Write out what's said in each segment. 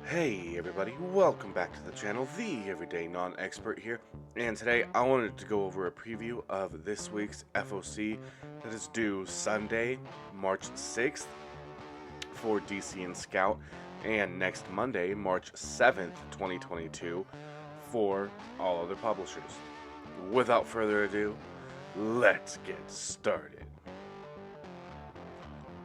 Hey everybody, welcome back to the channel, the Everyday Non-Expert here, and today I wanted to go over a preview of this week's FOC that is due Sunday, March 6th for DC and Scout, and next Monday, March 7th, 2022 for all other publishers. Without further ado, let's get started.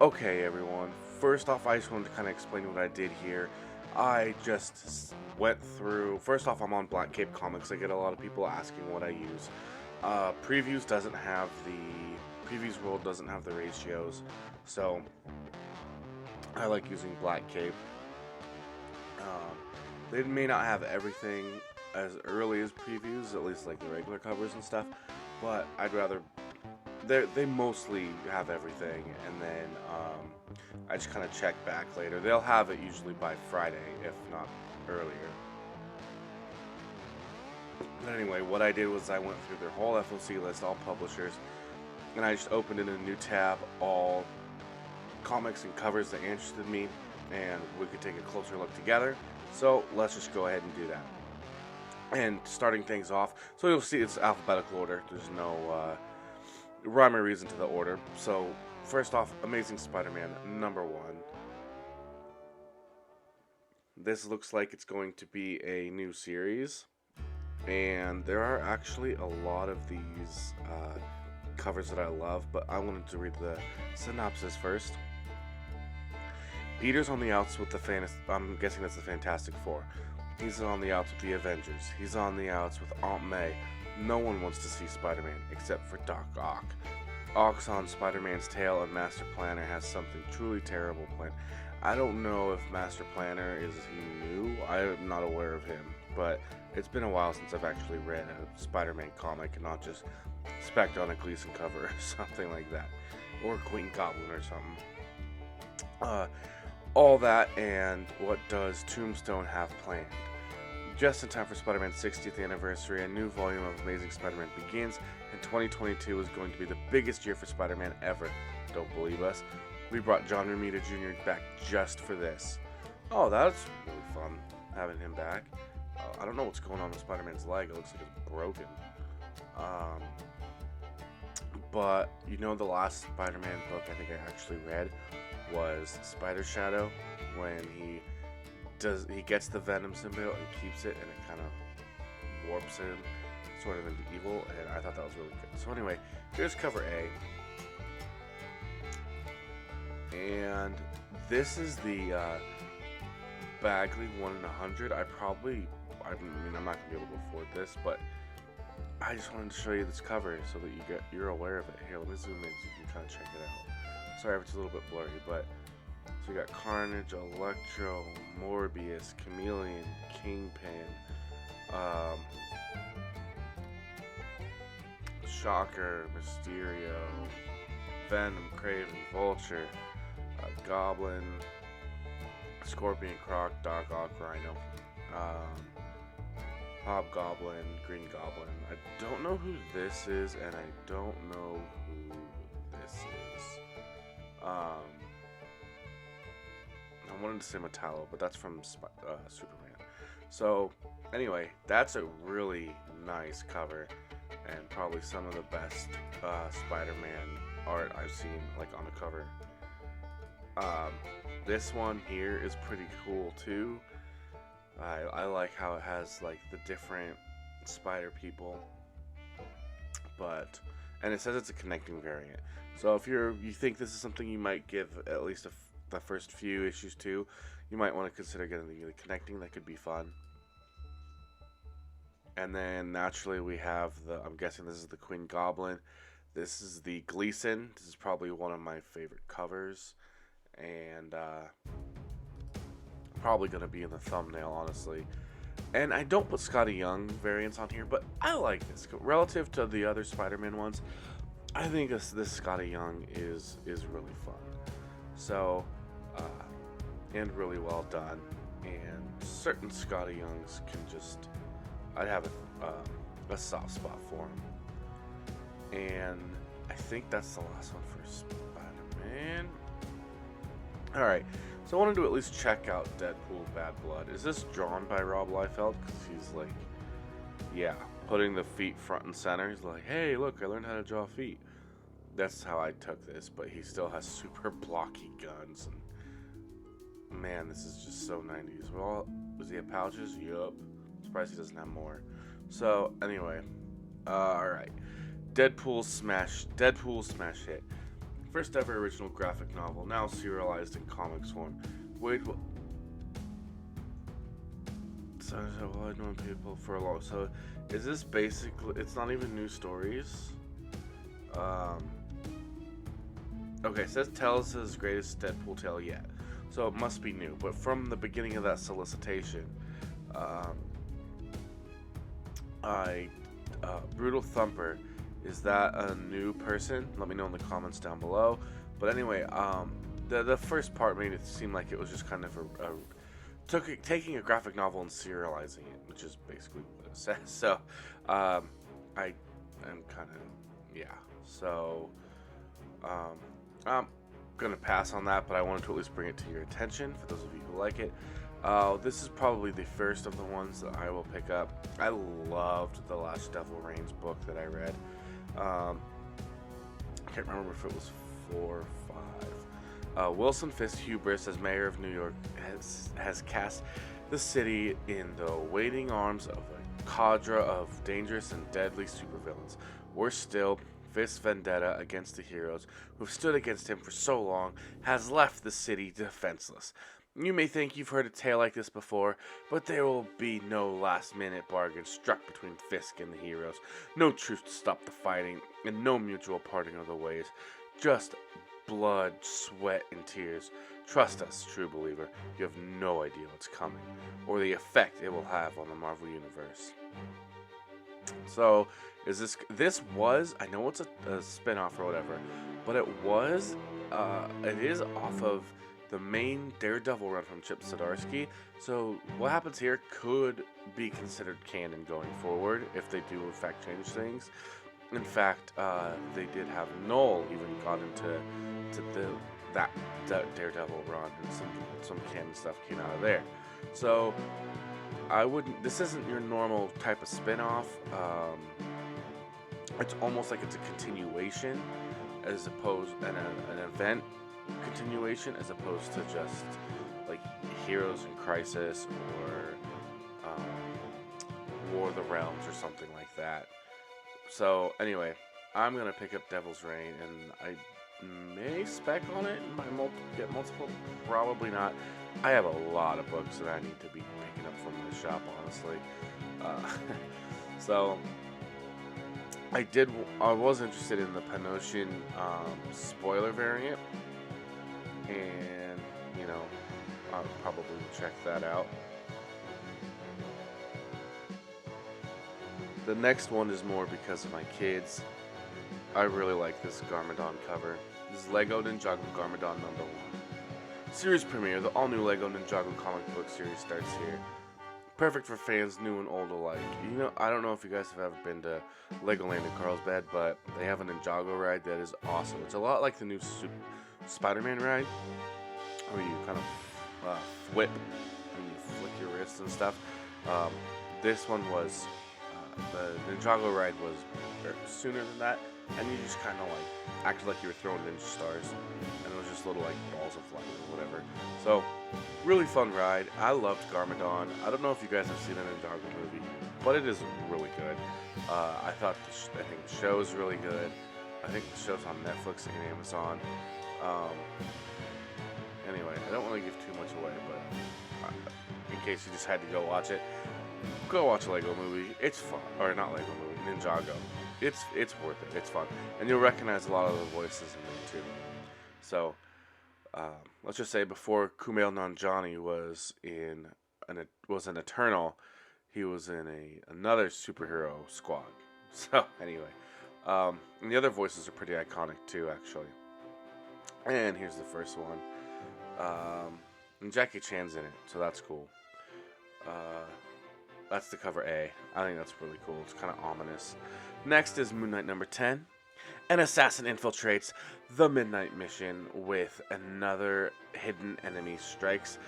Okay everyone, first off I just wanted to kind of explain what I did here. I just went through, first off I'm on Black Cape Comics. I get a lot of people asking what I use. Previews World doesn't have the ratios, so I like using Black Cape. They may not have everything as early as previews, at least like the regular covers and stuff, but I'd rather, they mostly have everything, and then I just kind of check back later. They'll have it usually by Friday, if not earlier. But anyway, what I did was I went through their whole FOC list, all publishers, and I just opened in a new tab, all comics and covers that interested me, and we could take a closer look together. So let's just go ahead and do that. And starting things off, so you'll see it's alphabetical order. There's no rhyme or reason to the order. So first off, Amazing Spider-Man #1. This looks like it's going to be a new series, and there are actually a lot of these covers that I love, but I wanted to read the synopsis first. Peter's on the outs with the I'm guessing that's the Fantastic Four. He's on the outs with the Avengers. He's on the outs with Aunt May. No one wants to see Spider-Man except for Doc Ock. Ock's on Spider-Man's tail, and Master Planner has something truly terrible planned. I don't know if Master Planner is new. I'm not aware of him, but it's been a while since I've actually read a Spider-Man comic and not just Spec on a Gleason cover or something like that, or Green Goblin or something. All that, and what does Tombstone have planned? Just in time for Spider-Man's 60th anniversary, a new volume of Amazing Spider-Man begins, and 2022 is going to be the biggest year for Spider-Man ever. Don't believe us? We brought John Romita Jr. back just for this. Oh, that's really fun, having him back. I don't know what's going on with Spider-Man's leg. It looks like it's broken. But, you know, the last Spider-Man book I think I actually read was Spider Shadow, when he gets the Venom symbiote and keeps it, and it kind of warps him sort of into evil, and I thought that was really good. So anyway, here's cover A, and this is the Bagley 1 in 100. I'm not going to be able to afford this, but I just wanted to show you this cover so that you're aware of it. Here, let me zoom in so you can kind of check it out. Sorry if it's a little bit blurry, but so we got Carnage, Electro, Morbius, Chameleon, Kingpin, Shocker, Mysterio, Venom, Kraven, Vulture, Goblin, Scorpion, Croc, Doc Ock, Rhino, Hobgoblin, Green Goblin. I don't know who this is, and I don't know who this is. I wanted to say Metallo, but that's from Superman. So anyway, that's a really nice cover, and probably some of the best Spider-Man art I've seen, like on a cover. This one here is pretty cool too. I like how it has like the different spider people, and it says it's a connecting variant. So if you think this is something you might give at least the first few issues to, you might want to consider getting the connecting. That could be fun. And then naturally we have I'm guessing this is the Queen Goblin. This is the Gleason. This is probably one of my favorite covers, and probably going to be in the thumbnail, honestly. And I don't put Scotty Young variants on here, but I like this. Relative to the other Spider-Man ones, I think this Scotty Young is really fun. So, and really well done. And certain Scotty Youngs can just, I'd have a soft spot for him. And I think that's the last one for Spider-Man. Alright, So I wanted to at least check out Deadpool Bad Blood. Is this drawn by Rob Liefeld? Because he's like, yeah, putting the feet front and center. He's like, hey, look, I learned how to draw feet. That's how I took this, but he still has super blocky guns. And man, this is just so 90s. Well, does he have pouches? Yup. Surprised he doesn't have more. So, anyway. Alright. Deadpool smash hit. First ever original graphic novel, now serialized in comics form. So I've known people for a long. So, is this basically? It's not even new stories. Okay, it says tells his greatest Deadpool tale yet, so it must be new. But from the beginning of that solicitation, Brutal Thumper. Is that a new person? Let me know in the comments down below. But anyway, the first part made it seem like it was just kind of taking a graphic novel and serializing it, which is basically what it says. So, I'm kind of, yeah. So, I'm gonna pass on that, but I wanted to at least bring it to your attention for those of you who like it. This is probably the first of the ones that I will pick up. I loved the last Devil Reigns book that I read. I can't remember if it was 4 or 5. Wilson Fisk hubris as mayor of New York has cast the city in the waiting arms of a cadre of dangerous and deadly supervillains. Worse still, Fisk's vendetta against the heroes who've stood against him for so long has left the city defenseless. You may think you've heard a tale like this before, but there will be no last-minute bargain struck between Fisk and the heroes, no truce to stop the fighting, and no mutual parting of the ways. Just blood, sweat, and tears. Trust us, true believer, you have no idea what's coming, or the effect it will have on the Marvel Universe. So, this was, I know it's a spin-off or whatever, but it is off of the main Daredevil run from Chip Zdarsky. So what happens here could be considered canon going forward if they do in fact change things. In fact, they did have Noel even got into that Daredevil run, and some canon stuff came out of there. So this isn't your normal type of spin-off. It's almost like it's a continuation as opposed an event continuation as opposed to just like Heroes in Crisis or War of the Realms or something like that. So anyway, I'm gonna pick up Devil's Reign, and I may spec on it and get multiple. Probably not. I have a lot of books that I need to be picking up from the shop, honestly. So I was interested in the Panosian spoiler variant. And, you know, I'll probably check that out. The next one is more because of my kids. I really like this Garmadon cover. This is Lego Ninjago Garmadon #1. Series premiere, the all-new Lego Ninjago comic book series starts here. Perfect for fans new and old alike. You know, I don't know if you guys have ever been to Legoland in Carlsbad, but they have a Ninjago ride that is awesome. It's a lot like the new Spiderman ride, where you kind of whip and you flick your wrists and stuff. This one was, the Ninjago ride was sooner than that, and you just kind of like acted like you were throwing ninja stars, and it was just little like balls of light or whatever. So, really fun ride. I loved Garmadon. I don't know if you guys have seen the Ninjago movie, but it is really good. I think the show is really good. I think the show's on Netflix and Amazon. Anyway, I don't want to give too much away, but in case you just had to go watch it, go watch a Lego movie. It's fun. Or not Lego movie, Ninjago. It's worth it. It's fun. And you'll recognize a lot of the voices in there too. So, let's just say before Kumail Nanjiani was an Eternal, he was in another superhero squad. So, anyway. And the other voices are pretty iconic too, actually. And here's the first one. And Jackie Chan's in it, so that's cool. That's the cover A. I think that's really cool. It's kind of ominous. Next is Moon Knight #10. An assassin infiltrates the Midnight Mission with another hidden enemy strikes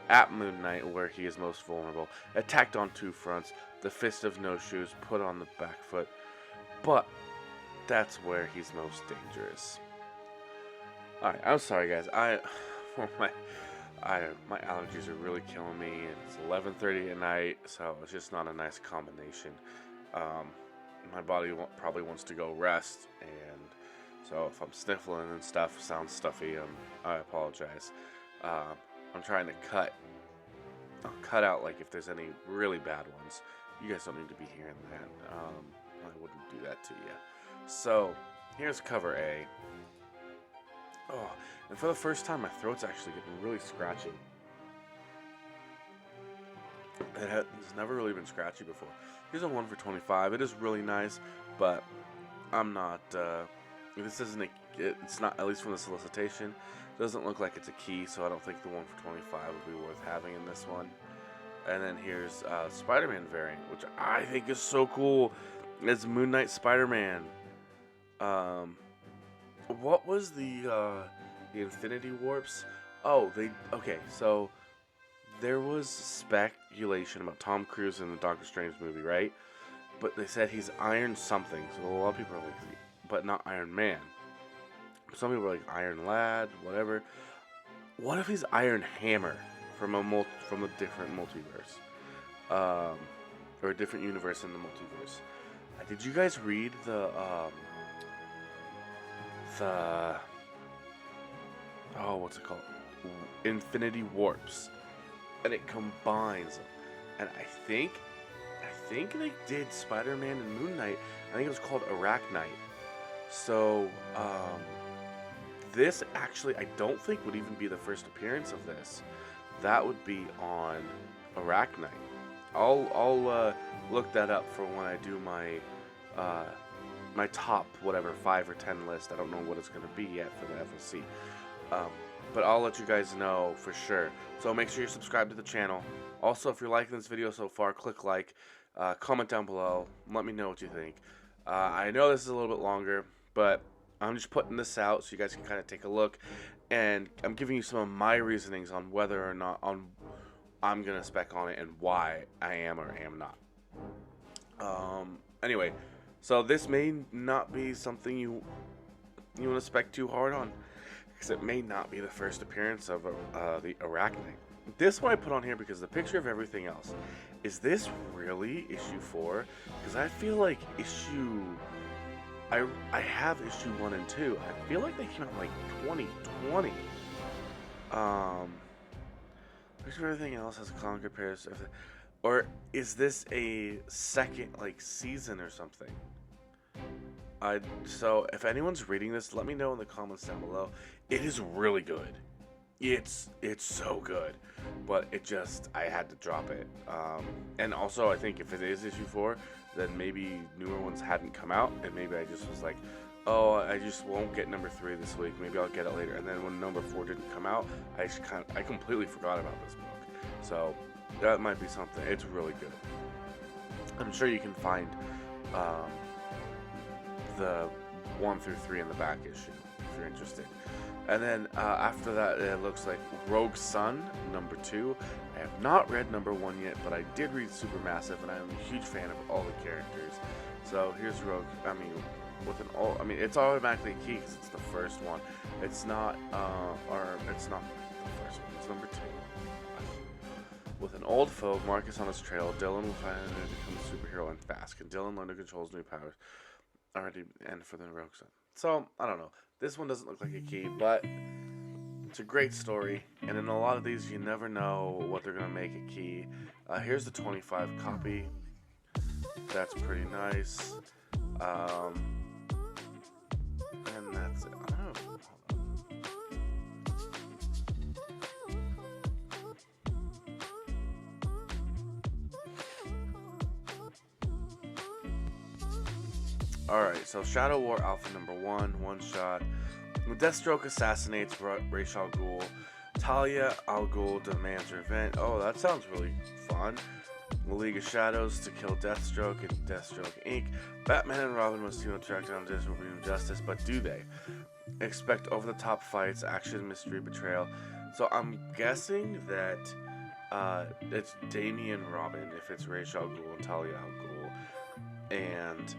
at Moon Knight where he is most vulnerable. Attacked on two fronts, the Fist of No Shoes put on the back foot, but that's where he's most dangerous. Alright, I'm sorry guys, my allergies are really killing me. It's 11:30 at night, so it's just not a nice combination. My body probably wants to go rest, and so if I'm sniffling and stuff, sounds stuffy, I apologize. I'm trying to I'll cut out like if there's any really bad ones. You guys don't need to be hearing that. I wouldn't do that to you. So here's cover A. Oh, and for the first time, my throat's actually getting really scratchy. It's never really been scratchy before. Here's a 1 for 25. It is really nice, but I'm not. This isn't it's not, at least from the solicitation, it doesn't look like it's a key, so I don't think the 1 for 25 would be worth having in this one. And then here's Spider-Man variant, which I think is so cool. It's Moon Knight Spider-Man. What was the Infinity Warps? Oh, okay, so there was speculation about Tom Cruise in the Doctor Strange movie, right? But they said he's Iron something, so a lot of people are like, but not Iron Man. Some people are like Iron Lad, whatever. What if he's Iron Hammer from a different multiverse, or a different universe in the multiverse? Did you guys read the what's it called? Infinity Warps, and it combines them. And I think they did Spider-Man and Moon Knight. I think it was called Arachnite. So this actually I don't think would even be the first appearance of this. That would be on Arachnite. I'll look that up for when I do my my top whatever 5 or 10 list. I don't know what it's going to be yet for the FOC. But I'll let you guys know for sure. So make sure you're subscribed to the channel. Also, if you're liking this video so far, click like, comment down below, let me know what you think. I know this is a little bit longer, but I'm just putting this out so you guys can kind of take a look, and I'm giving you some of my reasonings on whether or not I'm gonna spec on it and why I am or am not. Anyway, so this may not be something you want to spec too hard on, because it may not be the first appearance of the Arachnite. This one I put on here because the picture of everything else. Is this really issue 4? Because I feel like I have issue 1 and 2. I feel like they came out in like 2020. Picture of everything else has a common comparison. Or is this a second like season or something? So if anyone's reading this, let me know in the comments down below. It is really good. It's so good, but I had to drop it. And also I think if it is issue 4, then maybe newer ones hadn't come out, and maybe I just was like, oh, I just won't get number 3 this week. Maybe I'll get it later. And then when number 4 didn't come out, I completely forgot about this book. So that might be something. It's really good. I'm sure you can find the 1 through 3 in the back issue if you're interested. And then after that, it looks like Rogue Sun number 2. I have not read number 1 yet, but I did read Supermassive, and I'm a huge fan of all the characters. So here's Rogue. It's automatically a key because it's the first one. It's not it's not the first one. It's number 2. With an old foe, Marcus on his trail, Dylan will finally become a superhero and fast. Can Dylan learn to control his new powers? Already, and for the Rogue Sun. So, I don't know. This one doesn't look like a key, but it's a great story. And in a lot of these, you never know what they're going to make a key. Here's the 25 copy. That's pretty nice. And that's it. I don't know. Alright, so Shadow War Alpha number 1, one shot. Deathstroke assassinates Ra's al Ghul. Talia al Ghul demands revenge. Oh, that sounds really fun. The League of Shadows to kill Deathstroke and Deathstroke Inc. Batman and Robin must team up to track down Disruptive Justice, but do they? Expect over-the-top fights, action, mystery, betrayal. So I'm guessing that it's Damian Robin if it's Ra's al Ghul and Talia al Ghul, and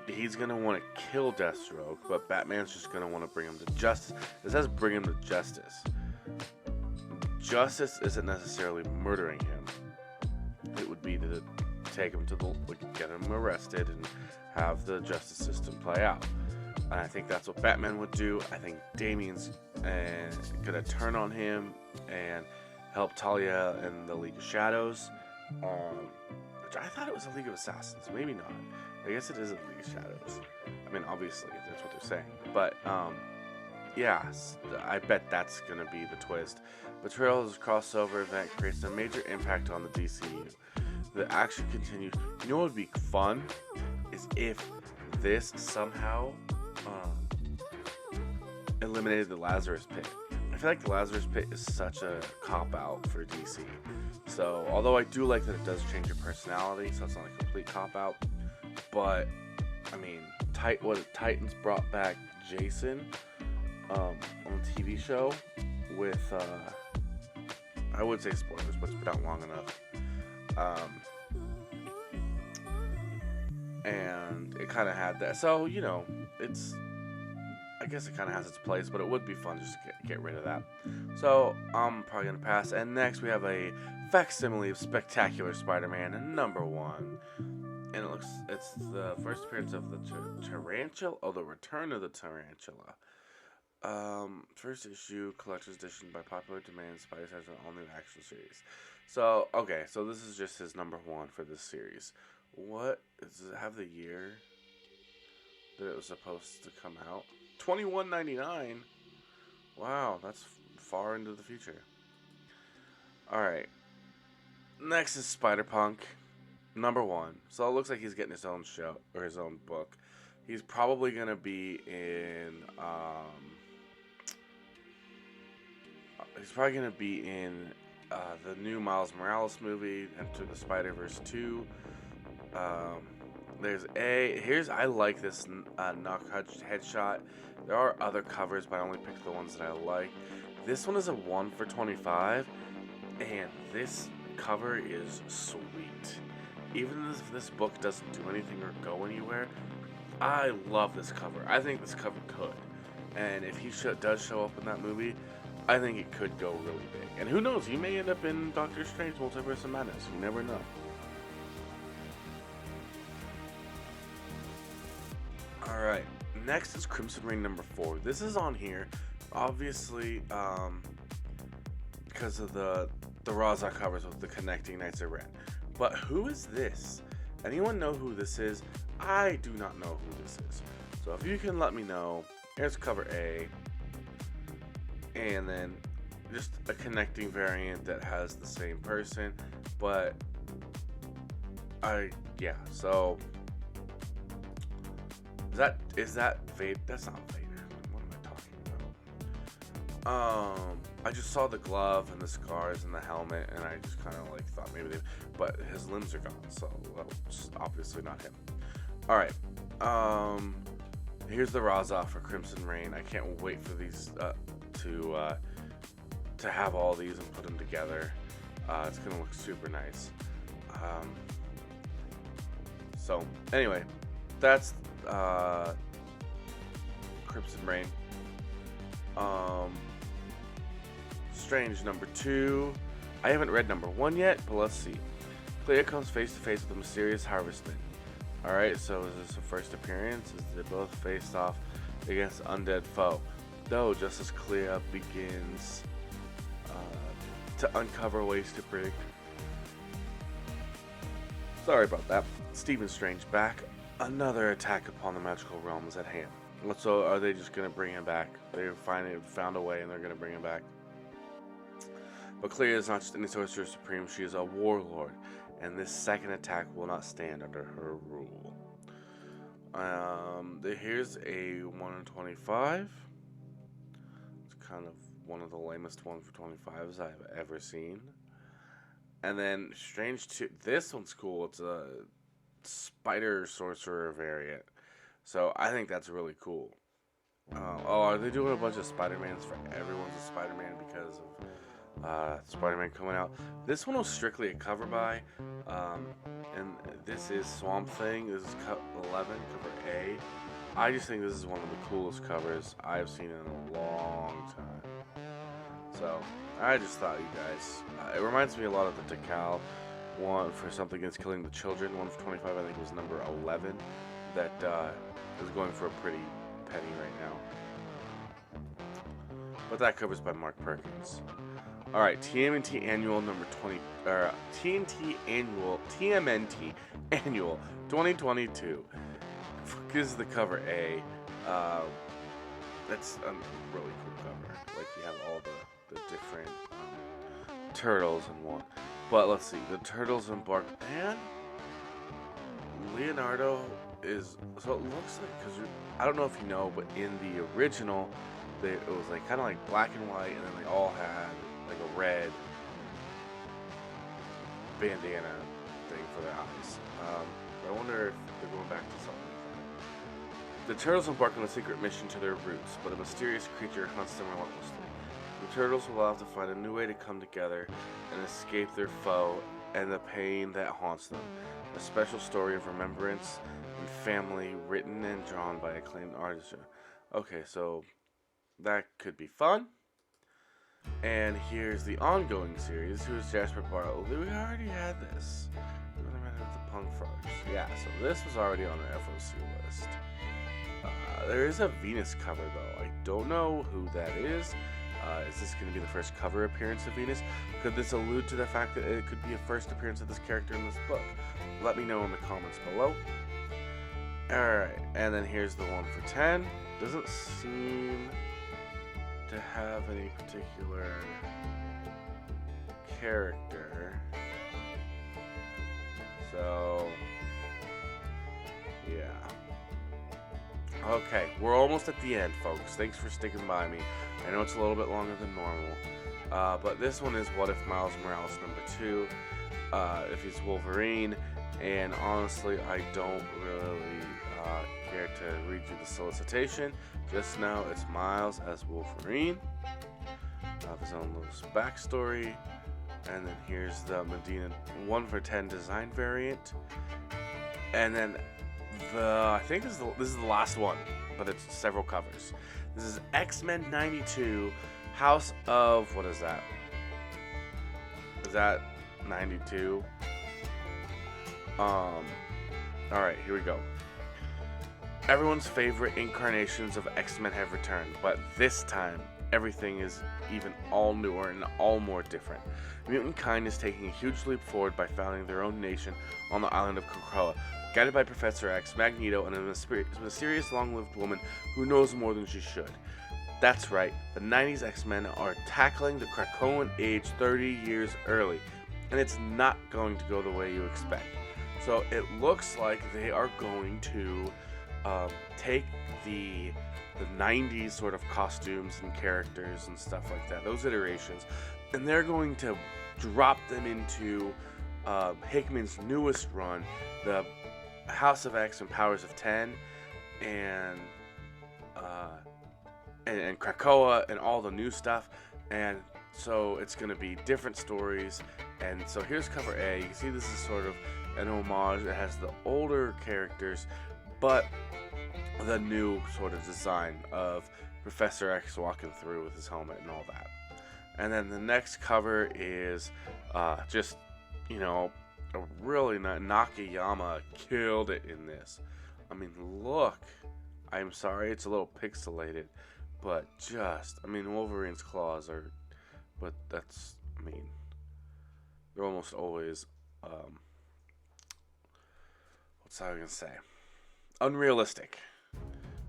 he's gonna want to kill Deathstroke, but Batman's just gonna want to bring him to justice. It says bring him to justice. Justice isn't necessarily murdering him. It would be to take him to get him arrested and have the justice system play out. And I think that's what Batman would do. I think Damian's gonna turn on him and help Talia and the League of Shadows. Which I thought it was a League of Assassins. Maybe not. I guess it is a League of Shadows. I mean, obviously, that's what they're saying. But, yeah, I bet that's gonna be the twist. Betrayal's crossover event creates a major impact on the DCU. The action continues. You know what would be fun? Is if this somehow eliminated the Lazarus Pit. I feel like the Lazarus Pit is such a cop-out for DC. So, although I do like that it does change your personality, so it's not a complete cop-out. But, I mean, Titans brought back Jason on the TV show with, I would say spoilers, but it's been out long enough. And it kind of had that. So, you know, I guess it kind of has its place, but it would be fun just to get rid of that. So, I'm probably going to pass. And next we have a facsimile of Spectacular Spider-Man #1. And it's the first appearance of the Tarantula, the return of the Tarantula. First issue, collector's edition by popular demand. Spidey has an all-new action series. So, okay, so this is just his #1 for this series. What does it have the year that it was supposed to come out? 2199. Wow, that's far into the future. Alright. Next is Spider-Punk, #1. So it looks like he's getting his own show, or his own book. He's probably going to be in, the new Miles Morales movie, Into the Spider-Verse 2. I like this knock headshot. There are other covers, but I only picked the ones that I like. This one is a 1 for 25, and this cover is sweet. Even if this book doesn't do anything or go anywhere, I love this cover. I think this cover could. And if he does show up in that movie, I think it could go really big. And who knows, he may end up in Doctor Strange Multiverse of Madness. You never know. Alright, next is Crimson Reign #4. This is on here, obviously, because of the Raza covers with the connecting Knights of Ren. But who is this? Anyone know who this is? I do not know who this is. So if you can let me know, here's cover A. And then just a connecting variant that has the same person. But, so... Is that Vader? That's not Vader. What am I talking about? I just saw the glove and the scars and the helmet, and I just kind of thought maybe but his limbs are gone, so it's obviously not him. All right. Here's the Raza for Crimson Reign. I can't wait for these to have all these and put them together. It's gonna look super nice. So anyway, that's Crimson Reign. Strange #2. I haven't read #1 yet, but let's see. Clea comes face to face with a mysterious harvestman. Alright, so is this a first appearance? They both faced off against undead foe. Though, just as Clea begins to uncover ways to predict. Sorry about that. Stephen Strange back. Another attack upon the magical realm is at hand. So are they just going to bring him back? They finally found a way and they're going to bring him back. But Clea is not just any sorcerer supreme, she is a warlord. And this second attack will not stand under her rule. Here's a 1 in 25. It's kind of one of the lamest 1 for 25s I've ever seen. And then Strange 2. This one's cool. It's a Spider Sorcerer variant. So I think that's really cool. Are they doing a bunch of Spider-Mans for everyone's a Spider-Man because of Spider-Man coming out? This one was strictly a cover by, and this is Swamp Thing. This is 11, cover A. I just think this is one of the coolest covers I've seen in a long time. So I just thought you guys, it reminds me a lot of the Decal one for Something Against Killing the Children, one for 25, I think was number 11, that is going for a pretty penny right now. But that cover's by Mark Perkins. Alright, TMNT Annual number 20, TMNT Annual 2022. This is the cover A. That's a really cool cover. Like, you have all the different turtles in one. But let's see, the turtles embark. Man, Leonardo is, so it looks like, because I don't know if you know, but in the original, it was like kind of like black and white, and then they all had like a red bandana thing for their eyes. I wonder if they're going back to something like that. The turtles embark on a secret mission to their roots, but a mysterious creature hunts them relentlessly. The turtles will have to find a new way to come together and escape their foe and the pain that haunts them. A special story of remembrance and family, written and drawn by acclaimed artists. Okay, so that could be fun. And here's the ongoing series. Who's Jasper Barlow? We already had this. The Punk Frogs. Yeah, so this was already on the FOC list. There is a Venus cover, though. I don't know who that is. Is this going to be the first cover appearance of Venus? Could this allude to the fact that it could be a first appearance of this character in this book? Let me know in the comments below. Alright, and then here's the one for 10. Doesn't seem to have any particular character. So, yeah. Okay, we're almost at the end, folks. Thanks for sticking by me. I know it's a little bit longer than normal. But this one is What If Miles Morales number 2. If he's Wolverine. And honestly, I don't really care to read you the solicitation. Just know it's Miles as Wolverine. His own little backstory. And then here's the Medina 1 for 10 design variant. And then I think this is the last one, but it's several covers. This is Xmen 92, House of, what is that? Is that 92? Alright, here we go. Everyone's favorite incarnations of X-Men have returned, but this time, everything is even all newer and all more different. Mutant kind is taking a huge leap forward by founding their own nation on the island of Krakoa, guided by Professor X, Magneto, and a mysterious long-lived woman who knows more than she should. That's right, the 90s X-Men are tackling the Krakoan age 30 years early, and it's not going to go the way you expect. So it looks like they are going to take the 90s sort of costumes and characters and stuff like that, those iterations, and they're going to drop them into Hickman's newest run, the House of X and Powers of 10, and Krakoa and all the new stuff. And so it's going to be different stories. And so here's cover A. You can see this is sort of an homage. It has the older characters, but the new sort of design of Professor X walking through with his helmet and all that. And then the next cover is just, you know, a really nice. Nakayama killed it in this. I mean, look. I'm sorry it's a little pixelated, but just, I mean, Wolverine's claws are, but that's, I mean, they're almost always, what's I gonna say? Unrealistic.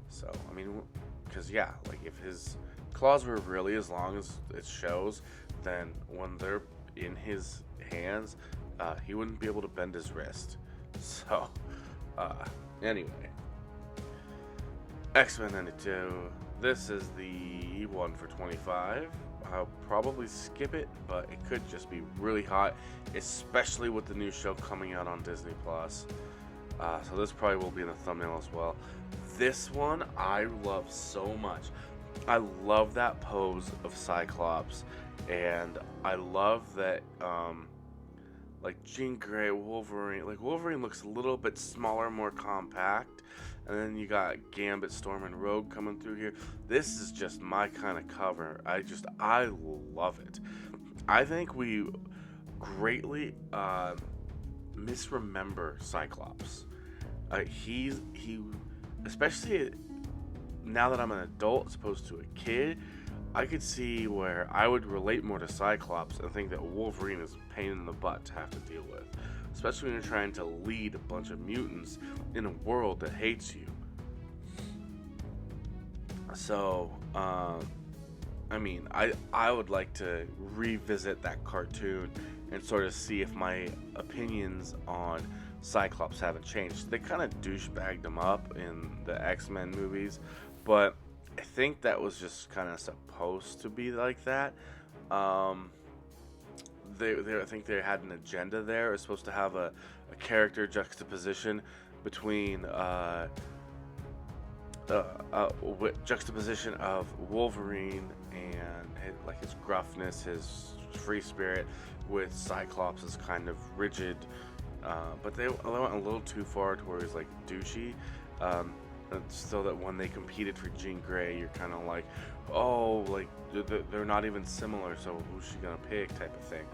So, I mean, because, yeah, like, if his claws were really as long as it shows, then when they're in his hands, he wouldn't be able to bend his wrist. So, anyway. Xmen 92. This is the one for 25. I'll probably skip it, but it could just be really hot, especially with the new show coming out on Disney Plus. So this probably will be in the thumbnail as well. This one I love so much. I love that pose of Cyclops, and I love that like Jean Grey, Wolverine. Like Wolverine looks a little bit smaller, more compact, and then you got Gambit, Storm, and Rogue coming through here. This is just my kind of cover. I love it. I think we greatly misremember Cyclops. He especially now that I'm an adult as opposed to a kid, I could see where I would relate more to Cyclops and think that Wolverine is a pain in the butt to have to deal with, especially when you're trying to lead a bunch of mutants in a world that hates you. So, I mean, I would like to revisit that cartoon and sort of see if my opinions on Cyclops haven't changed. They kind of douchebagged him up in the Xmen movies, but I think that was just kind of supposed to be like that. I think they had an agenda there. It was supposed to have a character juxtaposition between juxtaposition of Wolverine and his gruffness, his free spirit, with Cyclops as kind of rigid. But they went a little too far to where he's like douchey. So that when they competed for Jean Grey, you're kind of like, oh, like they're not even similar, so who's she gonna pick, type of thing.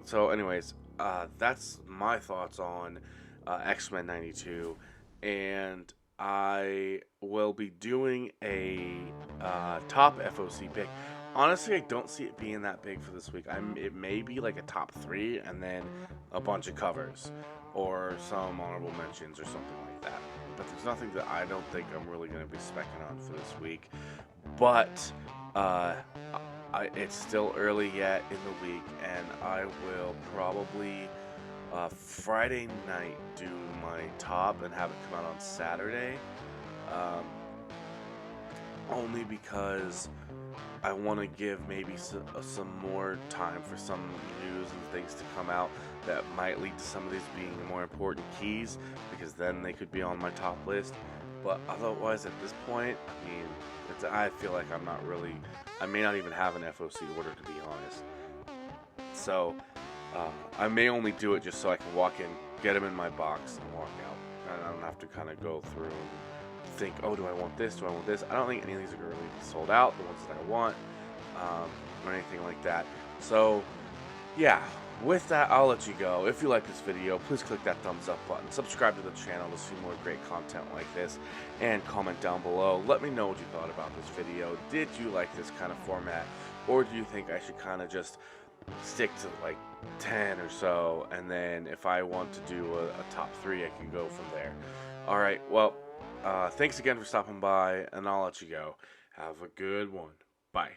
So anyways, that's my thoughts on Xmen 92, and I will be doing a top FOC pick. Honestly, I don't see it being that big for this week. It may be like a top 3 and then a bunch of covers or some honorable mentions or something like that. But there's nothing that I don't think I'm really going to be specking on for this week. But it's still early yet in the week, and I will probably Friday night do my top and have it come out on Saturday. Only because I want to give maybe some more time for some news and things to come out that might lead to some of these being more important keys, because then they could be on my top list. But otherwise, at this point, I mean, I feel like I may not even have an FOC order, to be honest. So I may only do it just so I can walk in, get them in my box, and walk out. And I don't have to kind of go through and think, oh, do I want this? Do I want this? I don't think any of these are going to really be sold out, the ones that I want, or anything like that. So, yeah. With that, I'll let you go. If you like this video, please click that thumbs up button. Subscribe to the channel to see more great content like this. And comment down below. Let me know what you thought about this video. Did you like this kind of format? Or do you think I should kind of just stick to like 10 or so? And then if I want to do a top 3, I can go from there. Alright, well, thanks again for stopping by. And I'll let you go. Have a good one. Bye.